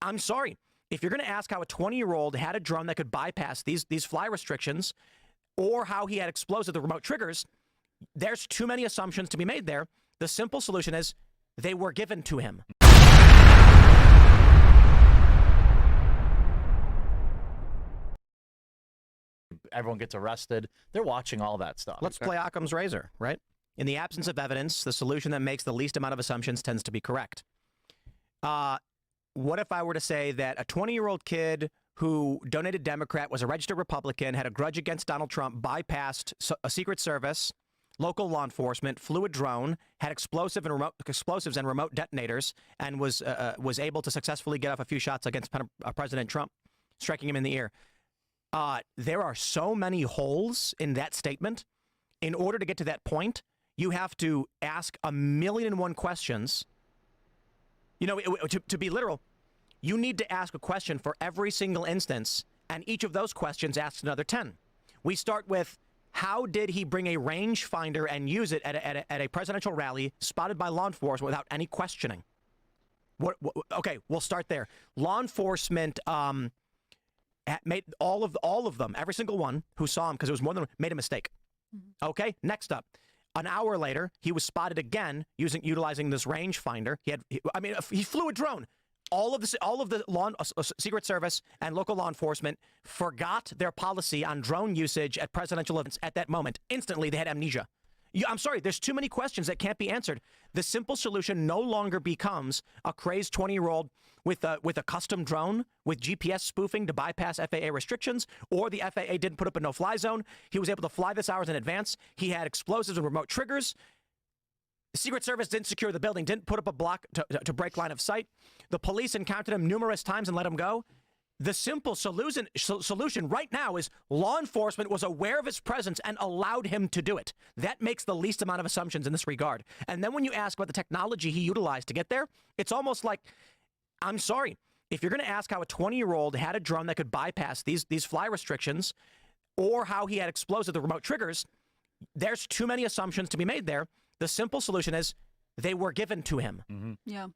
I'm sorry. If you're going to ask how a 20-year-old had a drone that could bypass these fly restrictions, or how he had explosive the remote triggers, there's too many assumptions to be made there. The simple solution is they were given to him. Everyone gets arrested. They're watching all that stuff. Let's play Occam's razor, right? In the absence of evidence, the solution that makes the least amount of assumptions tends to be correct. What if I were to say that a 20-year-old kid who donated Democrat, was a registered Republican, had a grudge against Donald Trump, bypassed a Secret Service, local law enforcement, flew a drone, had explosives and remote detonators, and was able to successfully get off a few shots against President Trump, striking him in the ear? There are so many holes in that statement. In order to get to that point, you have to ask 1,000,001 questions. You know, to be literal, you need to ask a question for every single instance, and each of those questions asks another 10. We start with, how did he bring a rangefinder and use it at a presidential rally spotted by law enforcement without any questioning? Okay, we'll start there. Law enforcement made all of them, every single one who saw him, because it was more than one, made a mistake. Okay, next up. An hour later, he was spotted again utilizing this rangefinder. He flew a drone. All of the Secret Service and local law enforcement forgot their policy on drone usage at presidential events at that moment. Instantly, they had amnesia. I'm sorry, there's too many questions that can't be answered. The simple solution no longer becomes a crazed 20-year-old with a custom drone with GPS spoofing to bypass FAA restrictions, or the FAA didn't put up a no-fly zone. He was able to fly this hours in advance. He had explosives and remote triggers. The Secret Service didn't secure the building, didn't put up a block to break line of sight. The police encountered him numerous times and let him go. The simple solution right now is law enforcement was aware of his presence and allowed him to do it. That makes the least amount of assumptions in this regard. And then when you ask about the technology he utilized to get there, it's almost like, I'm sorry, if you're going to ask how a 20-year-old had a drone that could bypass these fly restrictions, or how he had explosive the remote triggers, there's too many assumptions to be made there. The simple solution is they were given to him. Yeah.